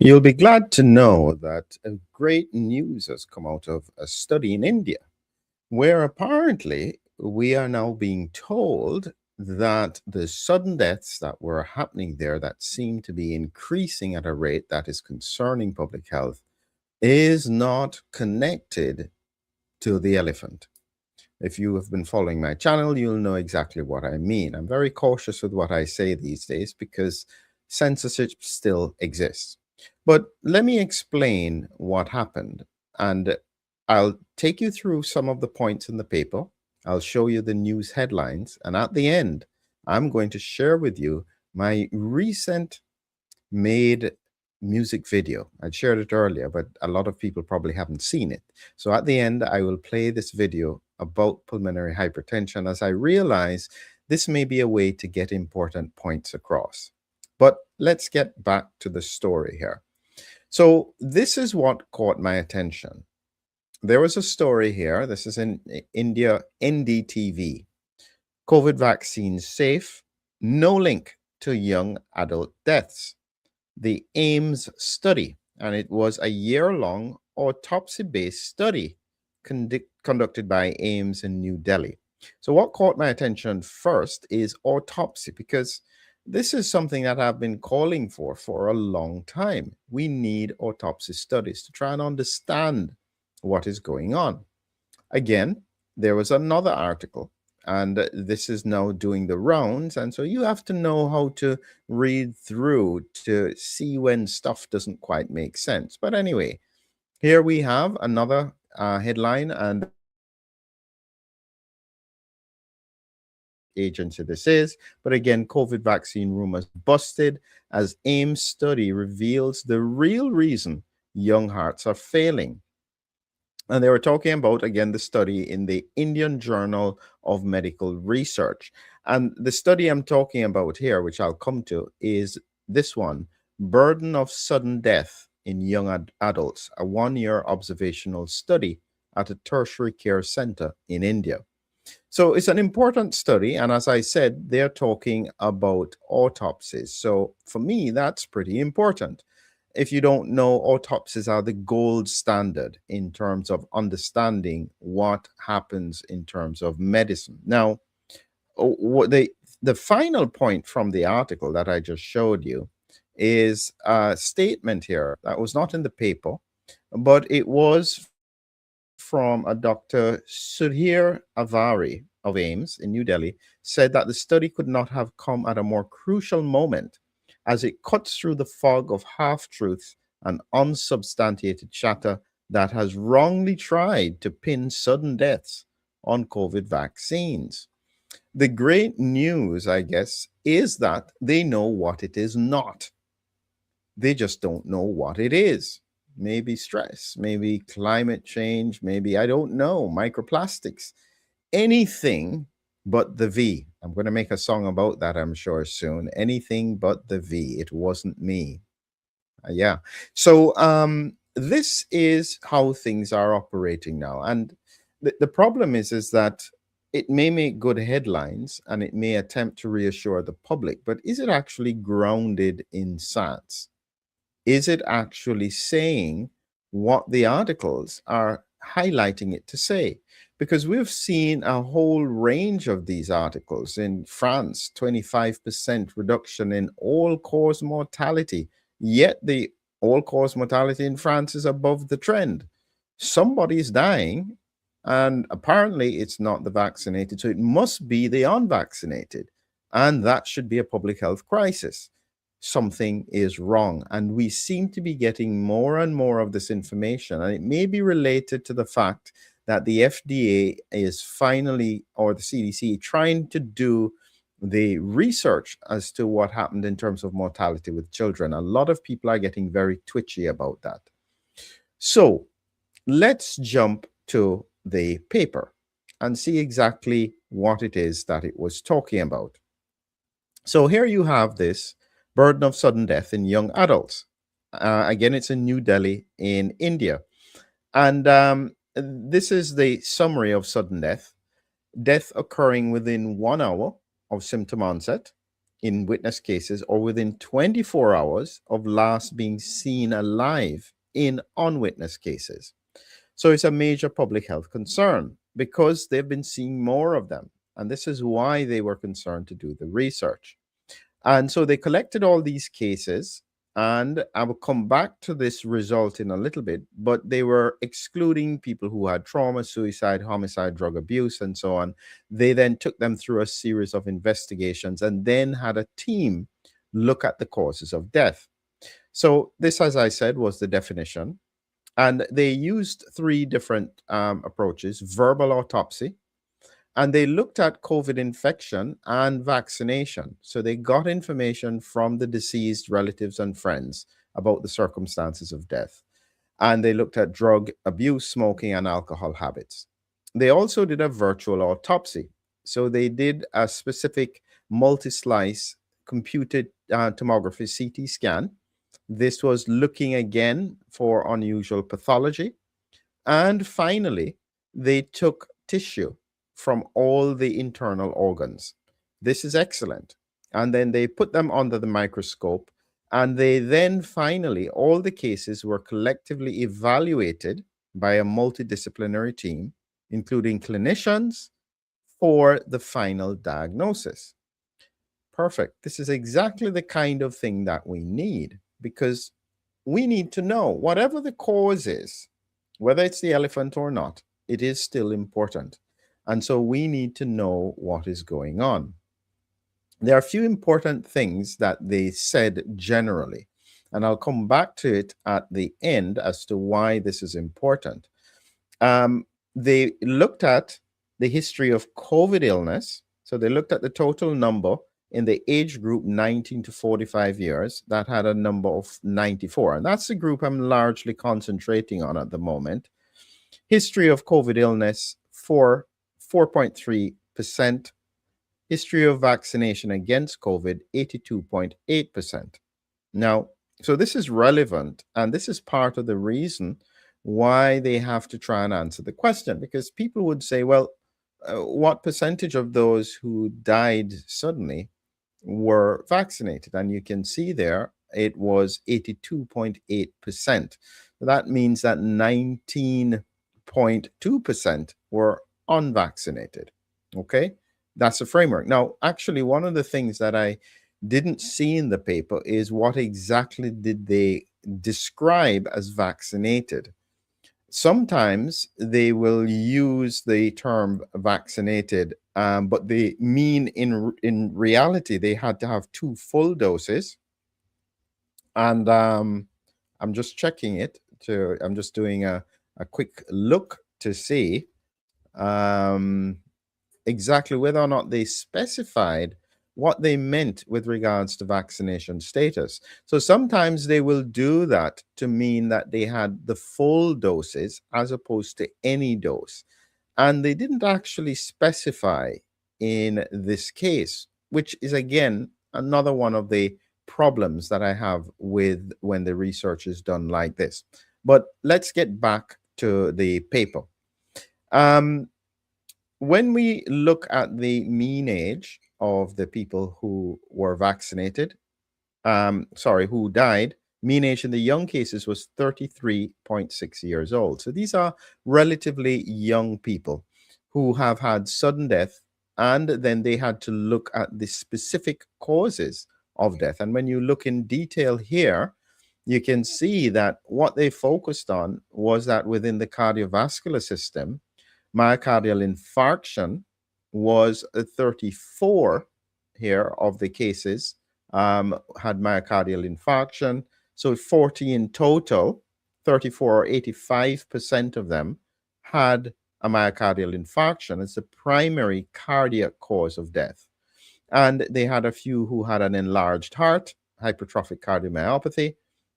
You'll be glad to know that a great news has come out of a study in India, where apparently we are now being told that the sudden deaths that were happening there, that seem to be increasing at a rate that is concerning public health, is not connected to the elephant. If you have been following my channel, you'll know exactly what I mean. I'm very cautious with what I say these days because censorship still exists. But let me explain what happened. And I'll take you through some of the points in the paper. I'll show you the news headlines. And at the end, I'm going to share with you my recent made music video. I shared it earlier, but a lot of people probably haven't seen it. So at the end, I will play this video about pulmonary hypertension as I realize this may be a way to get important points across. But let's get back to the story here. So this is what caught my attention. There was a story here. This is in India, NDTV. COVID vaccines safe, no link to young adult deaths. The AIMS study, and it was a year-long autopsy-based study conducted by AIMS in New Delhi. So what caught my attention first is autopsy, because this is something that I've been calling for a long time. We need autopsy studies to try and understand what is going on. Again, there was another article, and this is now doing the rounds. And so you have to know how to read through to see when stuff doesn't quite make sense. But anyway, here we have another headline, and agency this is. But again, COVID vaccine rumors busted as AIMS study reveals the real reason young hearts are failing. And they were talking about, again, the study in the Indian Journal of Medical Research. And the study I'm talking about here, which I'll come to, is this one, Burden of Sudden Death in Young Adults, a one-year observational study at a tertiary care center in India. So it's an important study. And as I said, they're talking about autopsies. So for me, that's pretty important. If you don't know, autopsies are the gold standard in terms of understanding what happens in terms of medicine. Now, what the final point from the article that I just showed you is a statement here that was not in the paper, but it was from a Dr. Sudhir Avari of AIMS in New Delhi, said that the study could not have come at a more crucial moment as it cuts through the fog of half-truths and unsubstantiated chatter that has wrongly tried to pin sudden deaths on COVID vaccines. The great news, I guess, is that they know what it is not. They just don't know what it is. Maybe stress, maybe climate change, maybe, I don't know, microplastics, anything but the V. I'm going to make a song about that, I'm sure, soon. Anything but the V. It wasn't me. Yeah. So this is how things are operating now. And the problem is that it may make good headlines and it may attempt to reassure the public, but is it actually grounded in science? Is it actually saying what the articles are highlighting it to say? Because we've seen a whole range of these articles. In France, 25% reduction in all-cause mortality, yet the all-cause mortality in France is above the trend. Somebody's dying, and apparently it's not the vaccinated, so it must be the unvaccinated, and that should be a public health crisis. Something is wrong, and we seem to be getting more and more of this information, and it may be related to the fact that the FDA is finally, or the CDC, trying to do the research as to what happened in terms of mortality with children. A lot of people are getting very twitchy about that. So let's jump to the paper and see exactly what it is that it was talking about. So here you have this burden of sudden death in young adults. Again, it's in New Delhi in India. And this is the summary of sudden death. Death occurring within 1 hour of symptom onset, in witness cases or within 24 hours of last being seen alive in unwitnessed cases. So it's a major public health concern because they've been seeing more of them. And this is why they were concerned to do the research. And so they collected all these cases, and I will come back to this result in a little bit, but they were excluding people who had trauma, suicide, homicide, drug abuse, and so on. They then took them through a series of investigations and then had a team look at the causes of death. So, this, as I said, was the definition. And they used three different approaches: verbal autopsy, and they looked at COVID infection and vaccination. So they got information from the deceased relatives and friends about the circumstances of death. And they looked at drug abuse, smoking, and alcohol habits. They also did a virtual autopsy. So they did a specific multi slice computed tomography CT scan. This was looking again for unusual pathology. And finally, they took tissue from all the internal organs. This is excellent. And then they put them under the microscope. And they then finally, all the cases were collectively evaluated by a multidisciplinary team, including clinicians, for the final diagnosis. Perfect. This is exactly the kind of thing that we need, because we need to know whatever the cause is, whether it's the elephant or not, it is still important. And so we need to know what is going on. There are a few important things that they said generally, and I'll come back to it at the end as to why this is important. They looked at the history of COVID illness. So they looked at the total number in the age group 19 to 45 years that had a number of 94. And that's the group I'm largely concentrating on at the moment. History of COVID illness for 4.3%. History of vaccination against COVID, 82.8%. Now, so this is relevant, and this is part of the reason why they have to try and answer the question, because people would say, well, what percentage of those who died suddenly were vaccinated? And you can see there it was 82.8%. That means that 19.2% were unvaccinated. Okay, that's a framework. Now, actually, one of the things that I didn't see in the paper is what exactly did they describe as vaccinated. Sometimes they will use the term vaccinated, but they mean in reality they had to have 2 full doses. And I'm just checking it I'm just doing a quick look to see exactly whether or not they specified what they meant with regards to vaccination status. So sometimes they will do that to mean that they had the full doses as opposed to any dose. And they didn't actually specify in this case, which is again another one of the problems that I have with when the research is done like this. But let's get back to the paper. When we look at the mean age of the people who were vaccinated, who died, mean age in the young cases was 33.6 years old. So these are relatively young people who have had sudden death, and then they had to look at the specific causes of death. And when you look in detail here, you can see that what they focused on was that within the cardiovascular system, myocardial infarction was 34 here of the cases had myocardial infarction. So 40 in total, 34 or 85% of them had a myocardial infarction as the primary cardiac cause of death. And they had a few who had an enlarged heart, hypertrophic cardiomyopathy.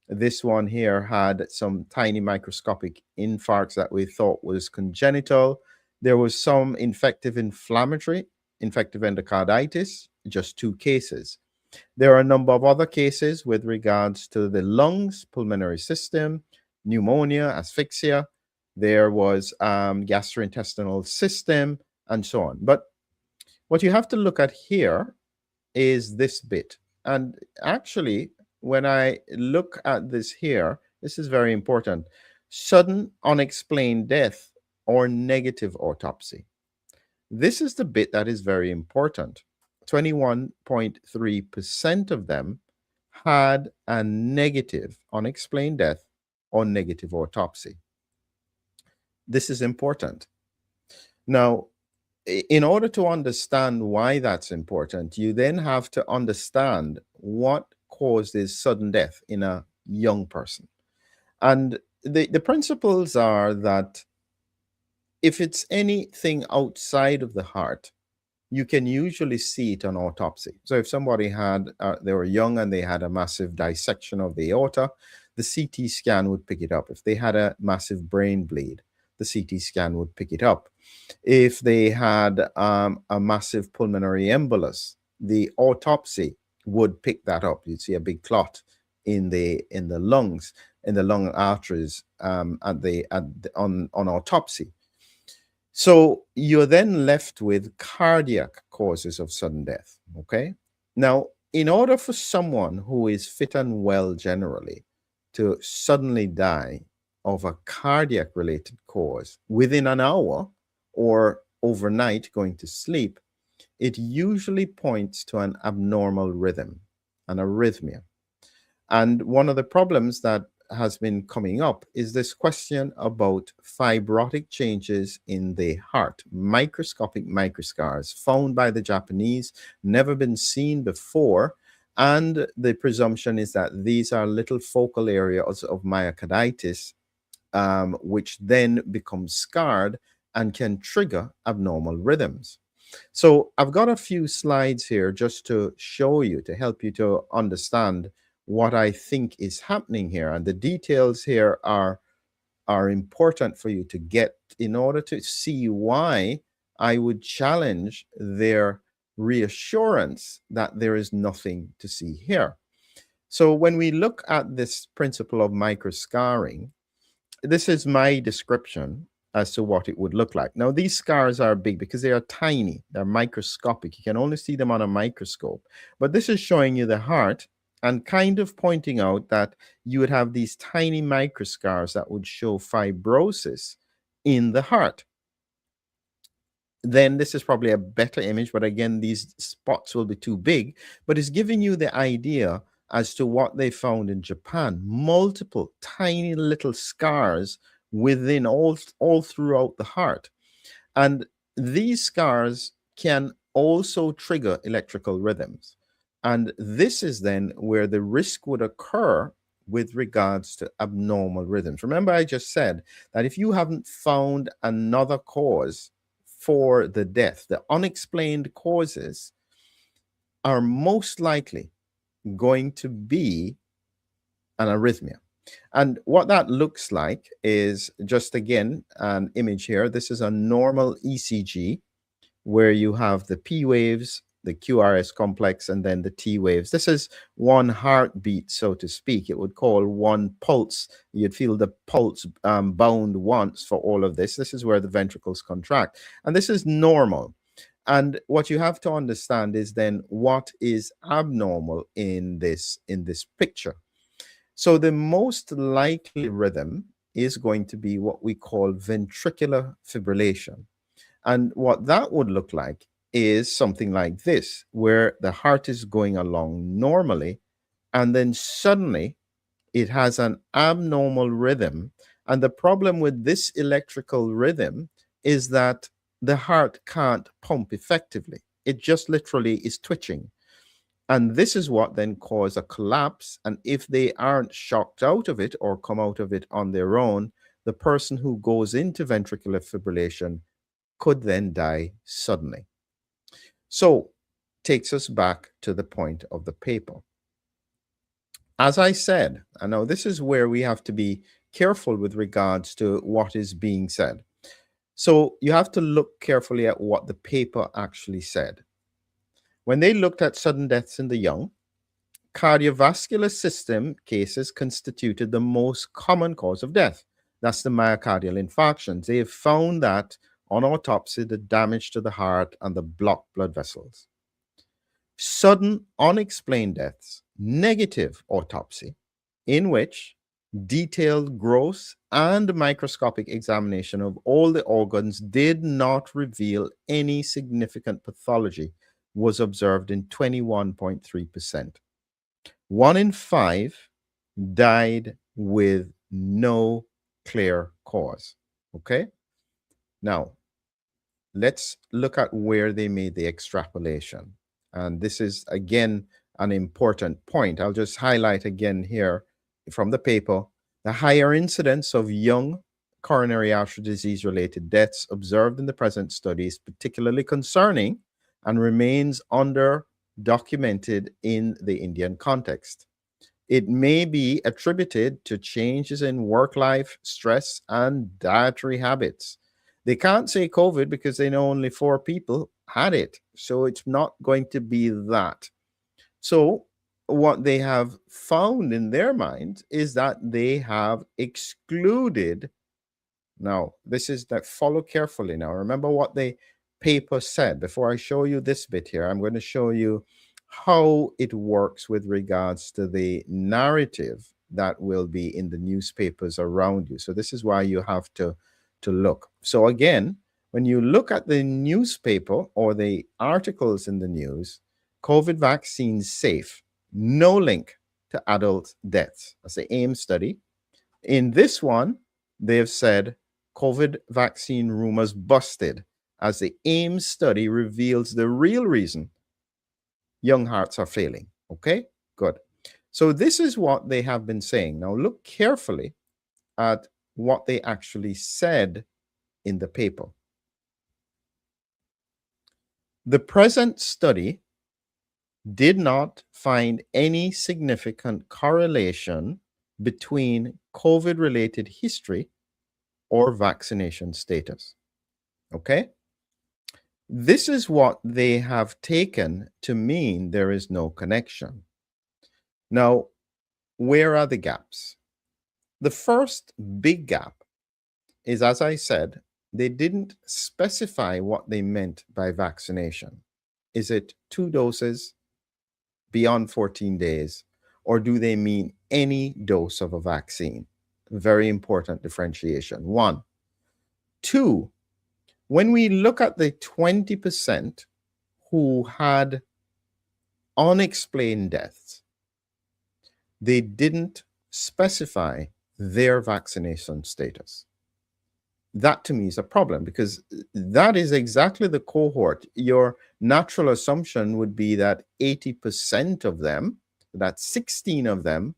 This one here had some tiny microscopic infarcts that we thought was congenital. There was some infective endocarditis, just 2 cases. There are a number of other cases with regards to the lungs, pulmonary system, pneumonia, asphyxia. There was gastrointestinal system, and so on. But what you have to look at here is this bit. And actually, when I look at this here, this is very important. Sudden unexplained death or negative autopsy. This is the bit that is very important. 21.3% of them had a negative unexplained death or negative autopsy. This is important. Now, in order to understand why that's important, you then have to understand what causes sudden death in a young person. And the principles are that if it's anything outside of the heart, you can usually see it on autopsy. So if somebody had, they were young and they had a massive dissection of the aorta, the CT scan would pick it up. If they had a massive brain bleed, the CT scan would pick it up. If they had a massive pulmonary embolus, the autopsy would pick that up. You'd see a big clot in the lungs, in the lung arteries on autopsy. So you're then left with cardiac causes of sudden death. Okay. Now, in order for someone who is fit and well generally to suddenly die of a cardiac related cause within an hour or overnight going to sleep, it usually points to an abnormal rhythm, an arrhythmia. And one of the problems that has been coming up is this question about fibrotic changes in the heart, microscopic microscars found by the Japanese, never been seen before. And the presumption is that these are little focal areas of myocarditis, which then become scarred and can trigger abnormal rhythms. So I've got a few slides here just to show you, to help you to understand what I think is happening here. And the details here are important for you to get in order to see why I would challenge their reassurance that there is nothing to see here. So when we look at this principle of microscarring, this is my description as to what it would look like. Now, these scars are big because they are tiny, they're microscopic. You can only see them on a microscope. But this is showing you the heart and kind of pointing out that you would have these tiny microscars that would show fibrosis in the heart. Then this is probably a better image, but again, these spots will be too big. But it's giving you the idea as to what they found in Japan. Multiple tiny little scars within all throughout the heart. And these scars can also trigger electrical rhythms. And this is then where the risk would occur with regards to abnormal rhythms. Remember, I just said that if you haven't found another cause for the death, the unexplained causes are most likely going to be an arrhythmia. And what that looks like is just again an image here. This is a normal ECG where you have the P waves, the QRS complex, and then the T waves. This is one heartbeat, so to speak. It would call one pulse. You'd feel the pulse bound once for all of this. This is where the ventricles contract. And this is normal. And what you have to understand is then what is abnormal in this picture. So the most likely rhythm is going to be what we call ventricular fibrillation. And what that would look like is something like this, where the heart is going along normally, and then suddenly it has an abnormal rhythm. And the problem with this electrical rhythm is that the heart can't pump effectively. It just literally is twitching. And this is what then causes a collapse. And if they aren't shocked out of it or come out of it on their own, the person who goes into ventricular fibrillation could then die suddenly. So, takes us back to the point of the paper. As I said, I know this is where we have to be careful with regards to what is being said. So, you have to look carefully at what the paper actually said. When they looked at sudden deaths in the young, cardiovascular system cases constituted the most common cause of death. That's the myocardial infarctions. They have found that on autopsy, the damage to the heart and the blocked blood vessels. Sudden unexplained deaths, negative autopsy, in which detailed gross and microscopic examination of all the organs did not reveal any significant pathology, was observed in 21.3%. 1 in 5 died with no clear cause. Okay? Now, let's look at where they made the extrapolation. And this is, again, an important point. I'll just highlight again here from the paper the higher incidence of young coronary artery disease related deaths observed in the present study is particularly concerning and remains under documented in the Indian context. It may be attributed to changes in work life, stress, and dietary habits. They can't say COVID because they know only 4 people had it. So it's not going to be that. So, what they have found in their mind is that they have excluded. Now, this is that, follow carefully now. Remember what the paper said. Before I show you this bit here, I'm going to show you how it works with regards to the narrative that will be in the newspapers around you. So this is why you have to look. So again, when you look at the newspaper or the articles in the news, COVID vaccine safe, no link to adult deaths. That's the AIM study. In this one, they've said COVID vaccine rumors busted as the AIM study reveals the real reason young hearts are failing. Okay, good. So this is what they have been saying. Now look carefully at what they actually said in the paper. The present study did not find any significant correlation between COVID-related history or vaccination status. Okay? This is what they have taken to mean there is no connection. Now, where are the gaps? The first big gap is, as I said, they didn't specify what they meant by vaccination. Is it 2 doses beyond 14 days, or do they mean any dose of a vaccine? Very important differentiation. 1. 2, when we look at the 20% who had unexplained deaths, they didn't specify their vaccination status. That to me is a problem because that is exactly the cohort. Your natural assumption would be that 80% of them, that 16 of them,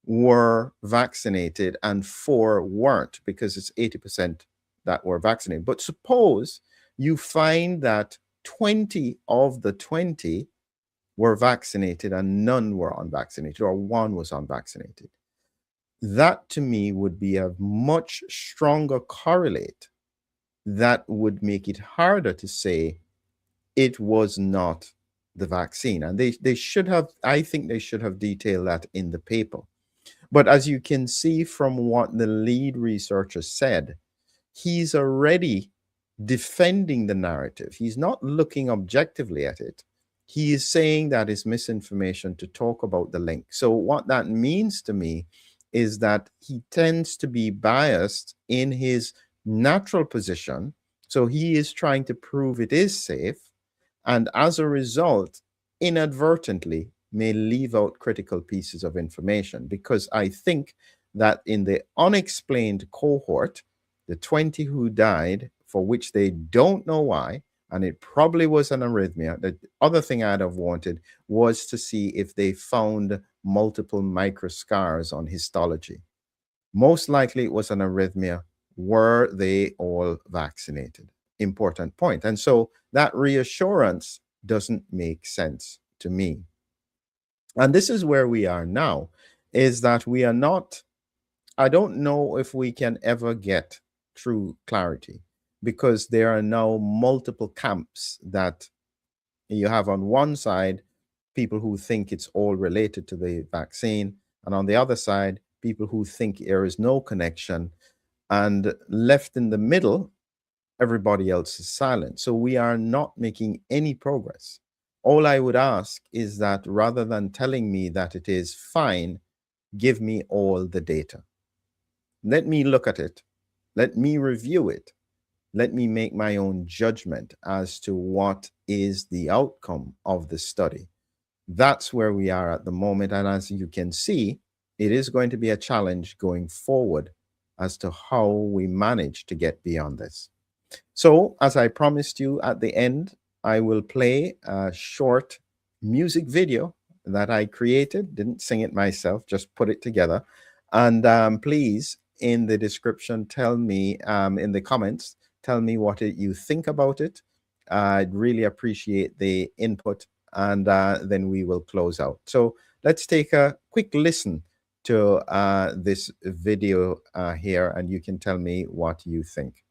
were vaccinated and 4 weren't, because it's 80% that were vaccinated. But suppose you find that 20 of the 20 were vaccinated and none were unvaccinated, or 1 was unvaccinated. That to me would be a much stronger correlate that would make it harder to say it was not the vaccine. And they should have, I think they should have detailed that in the paper. But as you can see from what the lead researcher said, he's already defending the narrative. He's not looking objectively at it. He is saying that it's misinformation to talk about the link. So what that means to me is that he tends to be biased in his natural position. So he is trying to prove it is safe. And as a result, inadvertently may leave out critical pieces of information, because I think that in the unexplained cohort, the 20 who died for which they don't know why, and it probably was an arrhythmia. The other thing I'd have wanted was to see if they found multiple microscars on histology. Most likely it was an arrhythmia. Were they all vaccinated? Important point. And so that reassurance doesn't make sense to me. And this is where we are now, is that we are not, I don't know if we can ever get true clarity, because there are now multiple camps that you have. On one side, people who think it's all related to the vaccine, and on the other side, people who think there is no connection, and left in the middle, everybody else is silent. So we are not making any progress. All I would ask is that rather than telling me that it is fine, give me all the data. Let me look at it. Let me review it. Let me make my own judgment as to what is the outcome of the study. That's where we are at the moment. And as you can see, it is going to be a challenge going forward as to how we manage to get beyond this. So, as I promised you at the end, I will play a short music video that I created. Didn't sing it myself, just put it together. And please, in the description, tell me, in the comments, tell me what you think about it. I'd really appreciate the input, and then we will close out. So let's take a quick listen to this video here, and you can tell me what you think.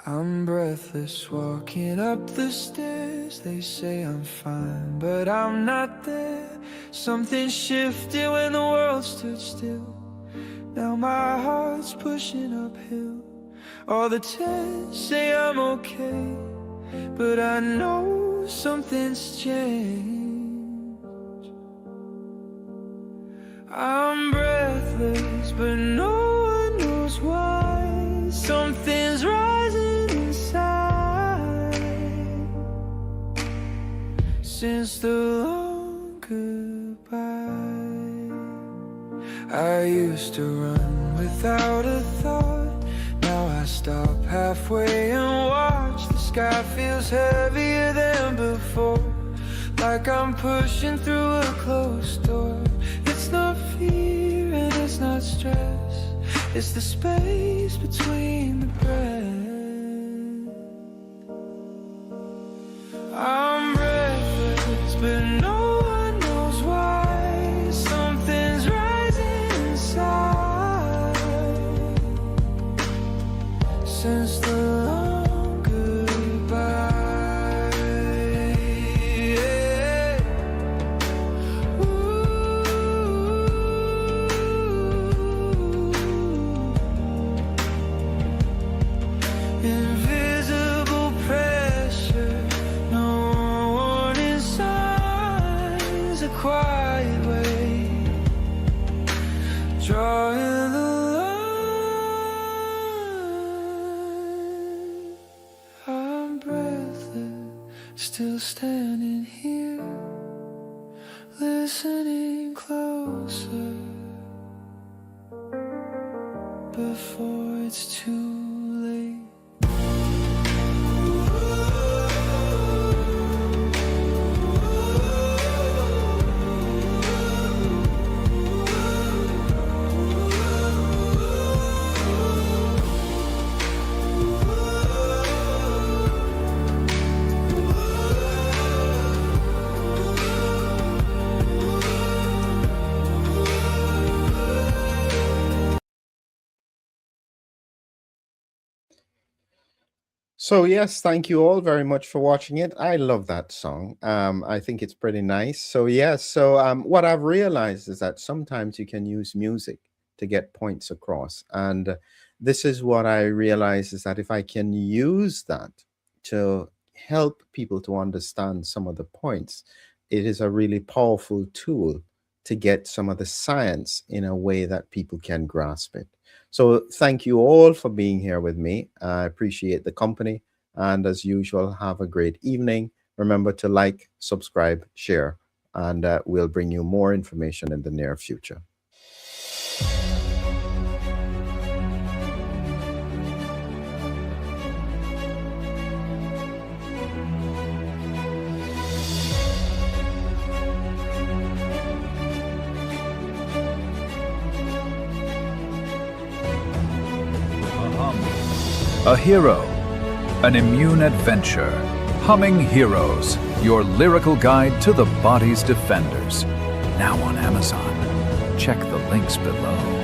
I'm breathless walking up the stairs. They say I'm fine, but I'm not there. Something shifted when the world stood still. Now my heart's pushing uphill. All the tests say I'm okay, but I know something's changed. I'm breathless, but no one knows why. Something's rising inside. Since the long goodbye, I used to run without a thought. Now I stop halfway and watch. The sky feels heavier than before, like I'm pushing through a closed door. It's not fear and it's not stress, it's the space between the breaths. I'm breathless, but no one knows why. Something's rising inside. Since the long goodbye, yeah. Invisible pressure, no warning signs, a quiet way, drawing the line. I'm breathless, still standing here, listening closer, before it's too late. So yes, thank you all very much for watching it. I love that song. I think it's pretty nice. So yes, what I've realized is that sometimes you can use music to get points across. And this is what I realize, is that if I can use that to help people to understand some of the points, it is a really powerful tool to get some of the science in a way that people can grasp it. So thank you all for being here with me. I appreciate the company. And as usual, have a great evening. Remember to like, subscribe, share, and we'll bring you more information in the near future. A hero, an immune adventure. Humming Heroes, your lyrical guide to the body's defenders. Now on Amazon. Check the links below.